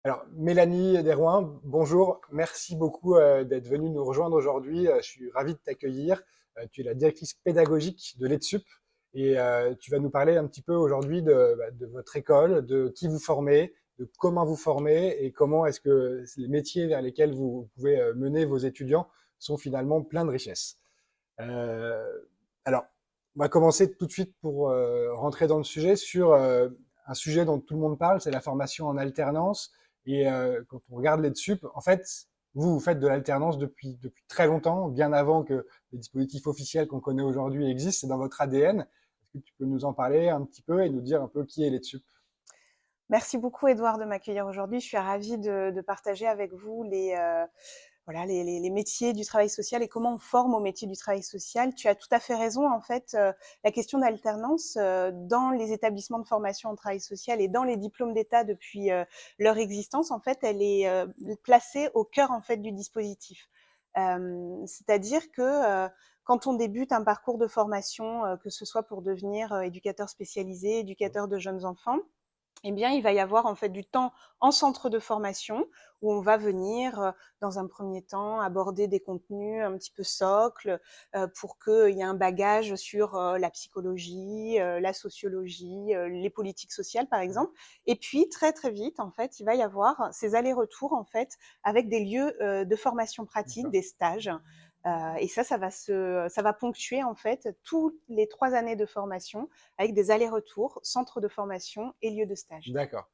Alors, Mélanie Derouin, bonjour. Merci beaucoup d'être venue nous rejoindre aujourd'hui. Je suis ravi de t'accueillir. Tu es la directrice pédagogique de l'ETSUP et tu vas nous parler un petit peu aujourd'hui de votre école, de qui vous formez, de comment vous formez et comment est-ce que les métiers vers lesquels vous pouvez mener vos étudiants sont finalement pleins de richesses. Euh, alors, on va commencer tout de suite pour rentrer dans le sujet sur un sujet dont tout le monde parle, c'est la formation en alternance. Et quand on regarde l'EDSUP, en fait, vous faites de l'alternance depuis très longtemps, bien avant que les dispositifs officiels qu'on connaît aujourd'hui existent. C'est dans votre ADN. Est-ce que tu peux nous en parler un petit peu et nous dire un peu qui est l'EDSUP? Merci beaucoup, Edouard, de m'accueillir aujourd'hui. Je suis ravie de partager avec vous les métiers du travail social et comment on forme au métier du travail social. Tu as tout à fait raison. En fait, la question d'alternance dans les établissements de formation en travail social et dans les diplômes d'État depuis leur existence, en fait, elle est placée au cœur en fait du dispositif. C'est-à-dire que quand on débute un parcours de formation, que ce soit pour devenir éducateur spécialisé, éducateur de jeunes enfants, eh bien, il va y avoir en fait du temps en centre de formation où on va venir, dans un premier temps, aborder des contenus un petit peu socles pour qu'il y ait un bagage sur la psychologie, la sociologie, les politiques sociales, par exemple. Et puis, très très vite, en fait, il va y avoir ces allers-retours en fait avec des lieux de formation pratique, D'accord. des stages. Et ça va ponctuer en fait toutes les 3 années de formation avec des allers-retours, centre de formation et lieu de stage. D'accord.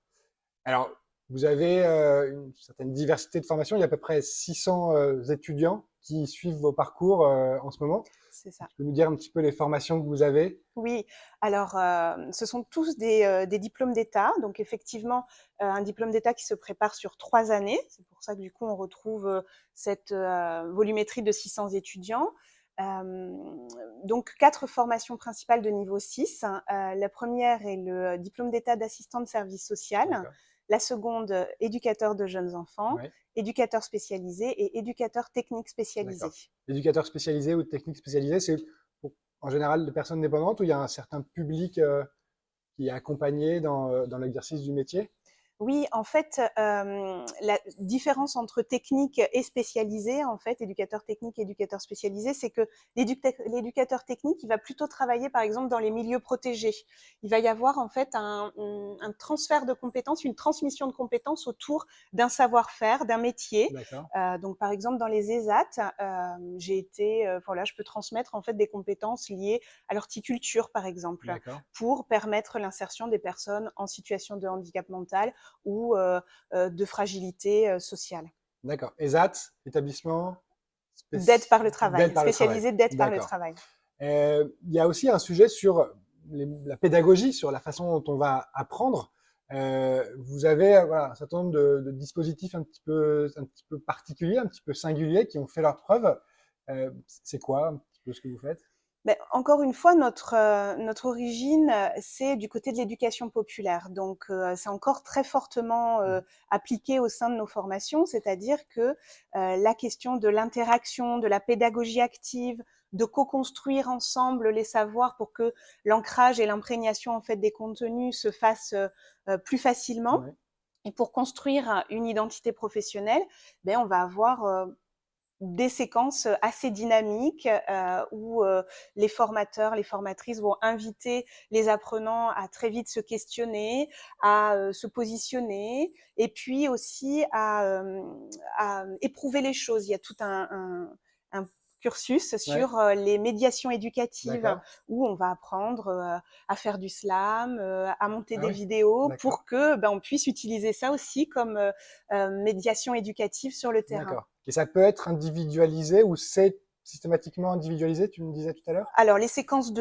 Alors, vous avez une certaine diversité de formation. Il y a à peu près 600 étudiants qui suivent vos parcours en ce moment. C'est ça. Tu peux nous dire un petit peu les formations que vous avez? Oui, alors ce sont tous des diplômes d'État, donc effectivement un diplôme d'État qui se prépare sur 3 années. C'est pour ça que du coup on retrouve cette volumétrie de 600 étudiants. Euh, donc 4 formations principales de niveau 6. La première est le diplôme d'État d'assistant de service social. D'accord. La seconde, éducateur de jeunes enfants, Ouais. éducateur spécialisé et éducateur technique spécialisé. D'accord. Éducateur spécialisé ou technique spécialisée, c'est pour, en général des personnes dépendantes ou il y a un certain public qui est accompagné dans l'exercice du métier? Oui, en fait, la différence entre technique et spécialisé, en fait, éducateur technique et éducateur spécialisé, c'est que l'éducateur technique, il va plutôt travailler, par exemple, dans les milieux protégés. Il va y avoir, en fait, un transfert de compétences, une transmission de compétences autour d'un savoir-faire, d'un métier. D'accord. Donc, par exemple, dans les ESAT, voilà, je peux transmettre, en fait, des compétences liées à l'horticulture, par exemple, D'accord. pour permettre l'insertion des personnes en situation de handicap mental ou de fragilité sociale. D'accord. ESAT, établissement D'aide par le d'aide travail, par le travail. spécialisée d'aide par le D'accord. travail. Il y a aussi un sujet sur la pédagogie, sur la façon dont on va apprendre. Vous avez voilà, un certain nombre de dispositifs un petit peu particuliers, un petit peu singuliers, qui ont fait leurs preuves. C'est quoi un petit peu ce que vous faites? Mais encore une fois, notre origine, c'est du côté de l'éducation populaire. Donc, c'est encore très fortement appliqué au sein de nos formations, c'est-à-dire que la question de l'interaction, de la pédagogie active, de co-construire ensemble les savoirs pour que l'ancrage et l'imprégnation en fait des contenus se fassent plus facilement. Ouais. Et pour construire une identité professionnelle, ben, on va avoir des séquences assez dynamiques où les formateurs, les formatrices vont inviter les apprenants à très vite se questionner, à se positionner et puis aussi à éprouver les choses. Il y a tout un cursus Ouais. sur les médiations éducatives D'accord. où on va apprendre à faire du slam, à monter Ah des oui. vidéos D'accord. pour que ben, on puisse utiliser ça aussi comme médiation éducative sur le terrain. D'accord. Et ça peut être individualisé ou c'est systématiquement individualisé, tu me disais tout à l'heure? Alors les séquences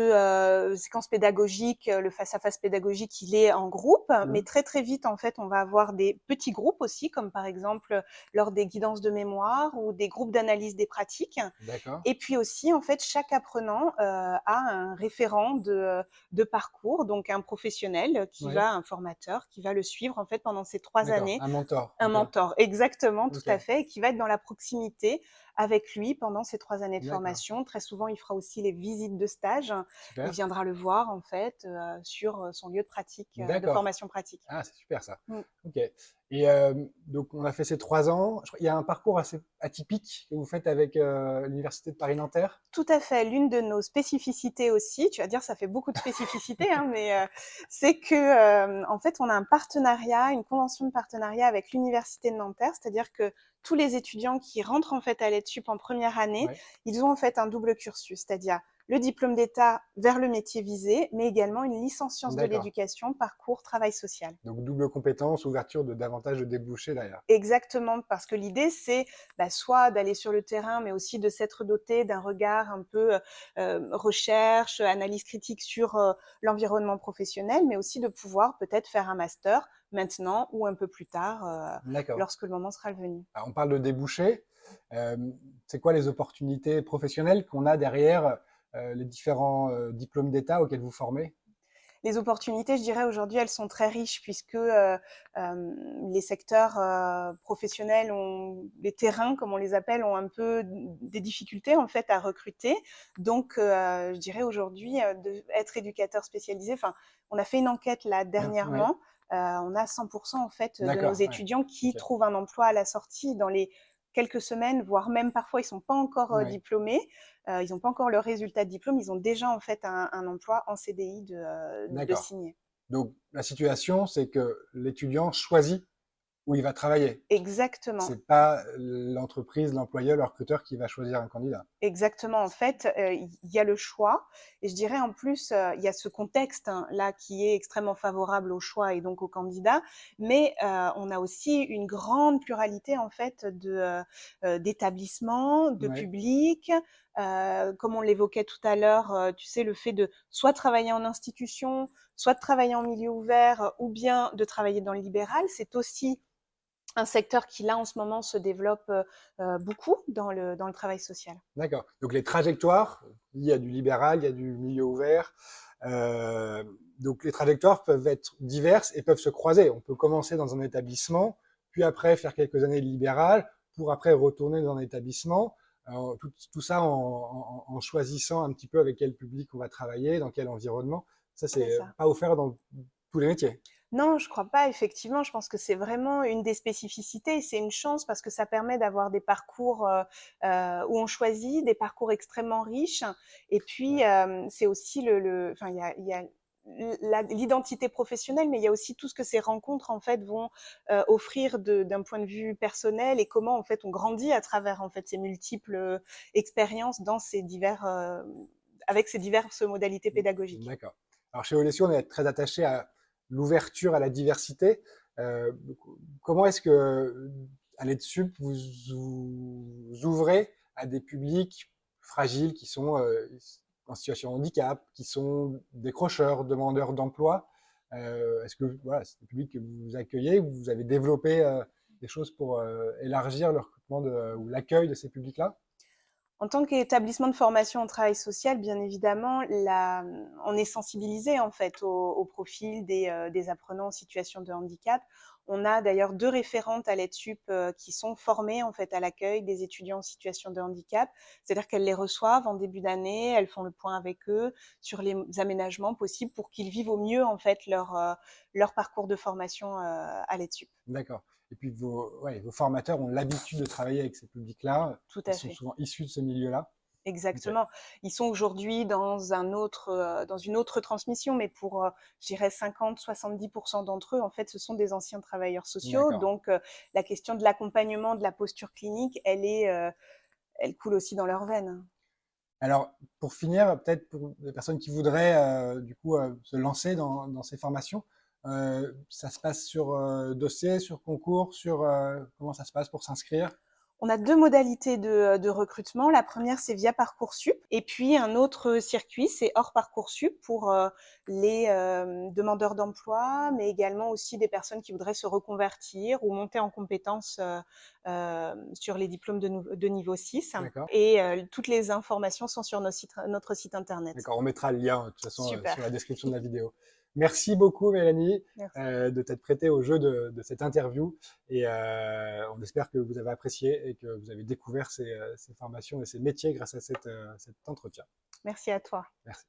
pédagogiques, le face-à-face pédagogique, il est en groupe, mais Mhm. très très vite en fait, on va avoir des petits groupes aussi, comme par exemple lors des guidances de mémoire ou des groupes d'analyse des pratiques. D'accord. Et puis aussi, en fait, chaque apprenant a un référent de parcours, donc un professionnel Ouais. un formateur qui va le suivre en fait pendant ces trois D'accord. années. Un mentor, Un un peu. mentor, exactement, tout Ok. à fait, et qui va être dans la proximité avec lui pendant ces 3 années de D'accord, formation. Très souvent, il fera aussi les visites de stage. Il super. viendra le voir en fait sur son lieu de pratique, de D'accord. formation pratique. Ah, c'est super ça. Mm. Ok. Et donc, on a fait ces 3 ans. Il y a un parcours assez atypique que vous faites avec l'Université de Paris-Nanterre. Tout à fait. L'une de nos spécificités aussi, tu vas dire ça fait beaucoup de spécificités, hein, mais c'est que en fait on a un partenariat, une convention de partenariat avec l'université de Nanterre, c'est-à-dire que tous les étudiants qui rentrent en fait à l'ETSUP en première année, Ouais. ils ont en fait un double cursus, c'est-à-dire le diplôme d'État vers le métier visé, mais également une licence sciences de D'accord. l'éducation, parcours travail social. Donc, double compétence, ouverture de davantage de débouchés derrière. Exactement, parce que l'idée, c'est soit d'aller sur le terrain, mais aussi de s'être doté d'un regard un peu recherche, analyse critique sur l'environnement professionnel, mais aussi de pouvoir peut-être faire un master maintenant ou un peu plus tard, D'accord. lorsque le moment sera venu. Alors, on parle de débouchés. Euh, c'est quoi les opportunités professionnelles qu'on a derrière les différents diplômes d'État auxquels vous formez? Les opportunités, je dirais aujourd'hui, elles sont très riches puisque les secteurs professionnels ont, les terrains, comme on les appelle, ont un peu des difficultés en fait à recruter. Donc, je dirais aujourd'hui, être éducateur spécialisé. Enfin, on a fait une enquête là Ouais. dernièrement. On a 100% en fait de nos D'accord. Ouais. étudiants qui Ok. trouvent un emploi à la sortie dans les quelques semaines, voire même parfois ils sont pas encore Ouais. diplômés. Ils n'ont pas encore le résultat de diplôme, ils ont déjà en fait un emploi en CDI de D'accord. signer. Donc, la situation, c'est que l'étudiant choisit où il va travailler. Exactement. C'est pas l'entreprise, l'employeur, le recruteur qui va choisir un candidat. Exactement, en fait, il y a le choix et je dirais en plus, il y a ce contexte, hein, là qui est extrêmement favorable au choix et donc aux candidats, mais on a aussi une grande pluralité en fait d'établissements, de Ouais. publics. Comme on l'évoquait tout à l'heure, tu sais, le fait de soit travailler en institution, soit de travailler en milieu ouvert, ou bien de travailler dans le libéral, c'est aussi un secteur qui là en ce moment se développe beaucoup dans le travail social. D'accord. Donc les trajectoires, il y a du libéral, il y a du milieu ouvert. Euh, donc les trajectoires peuvent être diverses et peuvent se croiser. On peut commencer dans un établissement, puis après faire quelques années de libéral, pour après retourner dans un établissement. Tout ça en choisissant un petit peu avec quel public on va travailler, dans quel environnement. Ça, C'est c'est ça. pas offert dans tous les métiers. Non, je crois pas. Effectivement, je pense que c'est vraiment une des spécificités. C'est une chance parce que ça permet d'avoir des parcours où on choisit, des parcours extrêmement riches. Et puis, Ouais. c'est aussi enfin, il y a l'identité professionnelle, mais il y a aussi tout ce que ces rencontres en fait vont offrir d'un point de vue personnel et comment en fait on grandit à travers en fait ces multiples expériences dans ces divers avec ces diverses modalités pédagogiques. D'accord. Alors chez Olesio, on est très attaché à l'ouverture à la diversité. Euh, Comment est-ce que à l'EDSUP, vous ouvrez à des publics fragiles qui sont en situation de handicap, qui sont décrocheurs, demandeurs d'emploi? Est-ce que voilà, c'est des publics que vous accueillez, vous avez développé des choses pour élargir le recrutement ou l'accueil de ces publics-là? En tant qu'établissement de formation en travail social, bien évidemment, on est sensibilisé en fait au profil des apprenants en situation de handicap. On a d'ailleurs 2 référentes à l'EDSUP qui sont formées en fait à l'accueil des étudiants en situation de handicap. C'est-à-dire qu'elles les reçoivent en début d'année, elles font le point avec eux sur les aménagements possibles pour qu'ils vivent au mieux en fait leur parcours de formation à l'EDSUP. D'accord. Et puis ouais, vos formateurs ont l'habitude de travailler avec ces publics-là. Tout Ils à sont fait. souvent issus de ce milieu-là. Ok. Exactement. Ils sont aujourd'hui dans une autre transmission, mais pour, je dirais 50-70% d'entre eux, en fait, ce sont des anciens travailleurs sociaux. D'accord. Donc, la question de l'accompagnement, de la posture clinique, elle coule aussi dans leurs veines. Alors, pour finir, peut-être pour les personnes qui voudraient du coup se lancer dans ces formations, ça se passe sur dossier, sur concours, sur comment ça se passe pour s'inscrire? On a 2 modalités de recrutement. La première, c'est via Parcoursup et puis un autre circuit, c'est hors Parcoursup pour, les, demandeurs d'emploi, mais également aussi des personnes qui voudraient se reconvertir ou monter en compétences, sur les diplômes de niveau 6 D'accord. et toutes les informations sont sur notre site internet. D'accord. On mettra le lien de toute façon Super, sur la description de la vidéo. Merci beaucoup, Mélanie, Merci. de t'être prêtée au jeu de cette interview. Et on espère que vous avez apprécié et que vous avez découvert ces formations et ces métiers grâce à cet entretien. Merci à toi. Merci.